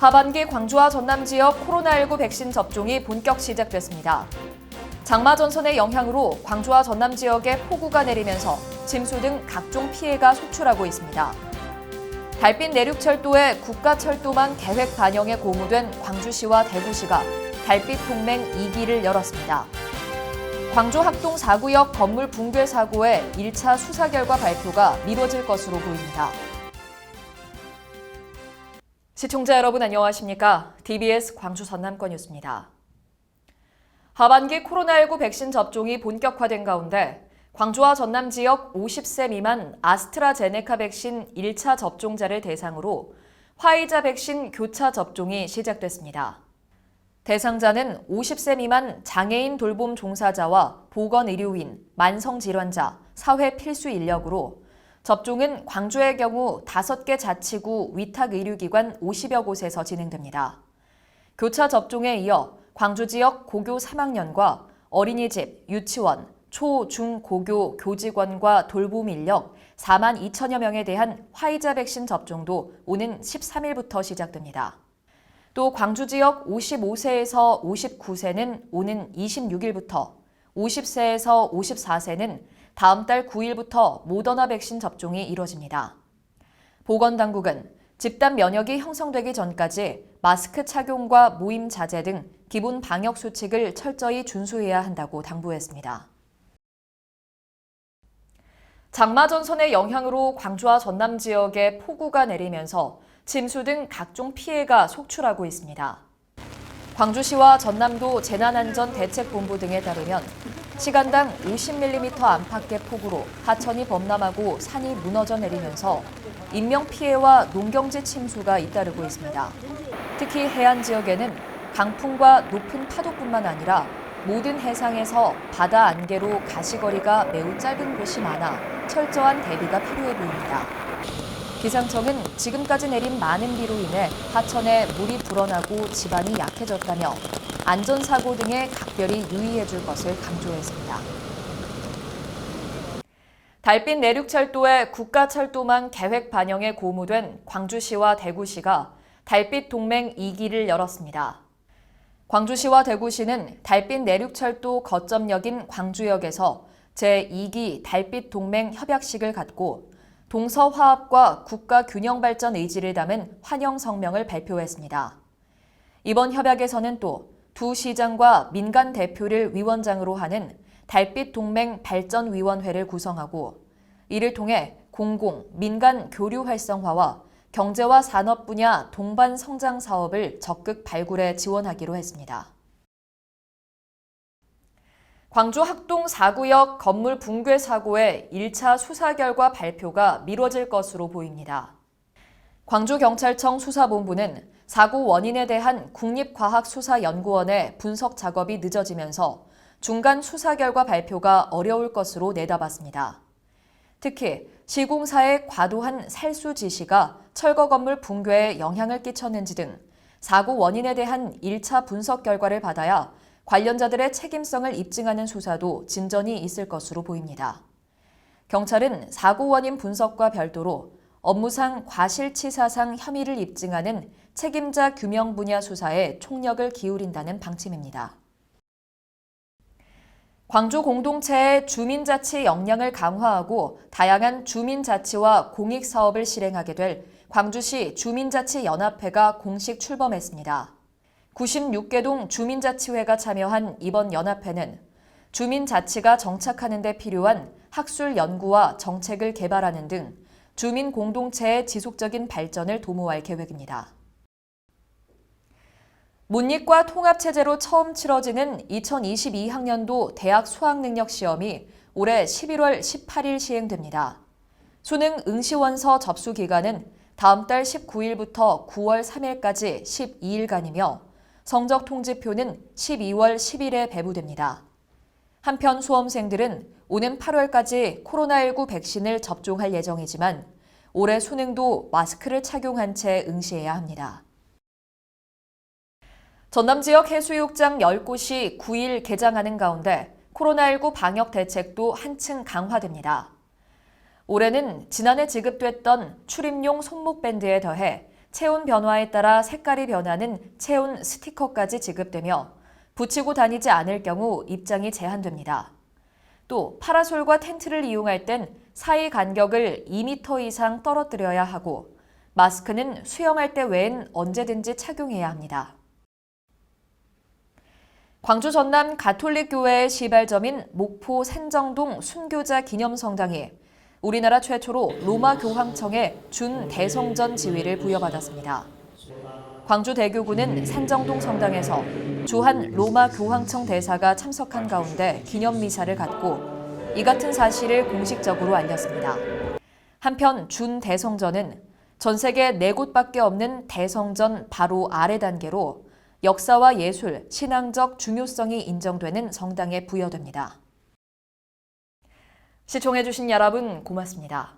하반기 광주와 전남 지역 코로나19 백신 접종이 본격 시작됐습니다. 장마 전선의 영향으로 광주와 전남 지역에 폭우가 내리면서 침수 등 각종 피해가 속출하고 있습니다. 달빛 내륙철도에 국가철도망 계획 반영에 고무된 광주시와 대구시가 달빛 동맹 2기를 열었습니다. 광주 학동 4구역 건물 붕괴 사고의 1차 수사 결과 발표가 미뤄질 것으로 보입니다. 시청자 여러분 안녕하십니까? DBS 광주 전남권 뉴스입니다. 하반기 코로나19 백신 접종이 본격화된 가운데 광주와 전남 지역 50세 미만 아스트라제네카 백신 1차 접종자를 대상으로 화이자 백신 교차 접종이 시작됐습니다. 대상자는 50세 미만 장애인 돌봄 종사자와 보건의료인, 만성질환자, 사회 필수 인력으로 접종은 광주의 경우 5개 자치구 위탁의료기관 50여 곳에서 진행됩니다. 교차 접종에 이어 광주 지역 고교 3학년과 어린이집, 유치원, 초, 중, 고교 교직원과 돌봄 인력 4만 2천여 명에 대한 화이자 백신 접종도 오는 13일부터 시작됩니다. 또 광주 지역 55세에서 59세는 오는 26일부터, 50세에서 54세는 다음 달 9일부터 모더나 백신 접종이 이뤄집니다. 보건당국은 집단 면역이 형성되기 전까지 마스크 착용과 모임 자제 등 기본 방역 수칙을 철저히 준수해야 한다고 당부했습니다. 장마 전선의 영향으로 광주와 전남 지역에 폭우가 내리면서 침수 등 각종 피해가 속출하고 있습니다. 광주시와 전남도 재난안전대책본부 등에 따르면 시간당 50mm 안팎의 폭우로 하천이 범람하고 산이 무너져 내리면서 인명피해와 농경지 침수가 잇따르고 있습니다. 특히 해안 지역에는 강풍과 높은 파도뿐만 아니라 모든 해상에서 바다 안개로 가시거리가 매우 짧은 곳이 많아 철저한 대비가 필요해 보입니다. 기상청은 지금까지 내린 많은 비로 인해 하천에 물이 불어나고 지반이 약해졌다며 안전사고 등에 각별히 유의해 줄 것을 강조했습니다. 달빛 내륙철도에 국가철도망 계획 반영에 고무된 광주시와 대구시가 달빛 동맹 2기를 열었습니다. 광주시와 대구시는 달빛 내륙철도 거점역인 광주역에서 제2기 달빛 동맹 협약식을 갖고 동서화합과 국가균형발전 의지를 담은 환영 성명을 발표했습니다. 이번 협약에서는 또 두 시장과 민간 대표를 위원장으로 하는 달빛 동맹 발전위원회를 구성하고 이를 통해 공공, 민간 교류 활성화와 경제와 산업 분야 동반 성장 사업을 적극 발굴해 지원하기로 했습니다. 광주 학동 4구역 건물 붕괴 사고의 1차 수사 결과 발표가 미뤄질 것으로 보입니다. 광주경찰청 수사본부는 사고 원인에 대한 국립과학수사연구원의 분석 작업이 늦어지면서 중간 수사 결과 발표가 어려울 것으로 내다봤습니다. 특히 시공사의 과도한 살수 지시가 철거 건물 붕괴에 영향을 끼쳤는지 등 사고 원인에 대한 1차 분석 결과를 받아야 관련자들의 책임성을 입증하는 수사도 진전이 있을 것으로 보입니다. 경찰은 사고 원인 분석과 별도로 업무상 과실치사상 혐의를 입증하는 책임자 규명 분야 수사에 총력을 기울인다는 방침입니다. 광주 공동체의 주민자치 역량을 강화하고 다양한 주민자치와 공익사업을 실행하게 될 광주시 주민자치연합회가 공식 출범했습니다. 96개동 주민자치회가 참여한 이번 연합회는 주민자치가 정착하는 데 필요한 학술 연구와 정책을 개발하는 등 주민 공동체의 지속적인 발전을 도모할 계획입니다. 문이과 통합체제로 처음 치러지는 2022학년도 대학 수학능력시험이 올해 11월 18일 시행됩니다. 수능 응시원서 접수 기간은 다음 달 19일부터 9월 3일까지 12일간이며 성적 통지표는 12월 10일에 배부됩니다. 한편 수험생들은 오는 8월까지 코로나19 백신을 접종할 예정이지만 올해 수능도 마스크를 착용한 채 응시해야 합니다. 전남 지역 해수욕장 10곳이 9일 개장하는 가운데 코로나19 방역 대책도 한층 강화됩니다. 올해는 지난해 지급됐던 출입용 손목밴드에 더해 체온 변화에 따라 색깔이 변하는 체온 스티커까지 지급되며 붙이고 다니지 않을 경우 입장이 제한됩니다. 또 파라솔과 텐트를 이용할 땐 사이 간격을 2m 이상 떨어뜨려야 하고 마스크는 수영할 때 외엔 언제든지 착용해야 합니다. 광주 전남 가톨릭교회의 시발점인 목포 산정동 순교자 기념성당이 우리나라 최초로 로마 교황청의 준대성전 지위를 부여받았습니다. 광주 대교구는 산정동 성당에서 주한 로마 교황청 대사가 참석한 가운데 기념 미사를 갖고 이 같은 사실을 공식적으로 알렸습니다. 한편 준대성전은 전 세계 4곳밖에 없는 대성전 바로 아래 단계로 역사와 예술, 신앙적 중요성이 인정되는 성당에 부여됩니다. 시청해주신 여러분 고맙습니다.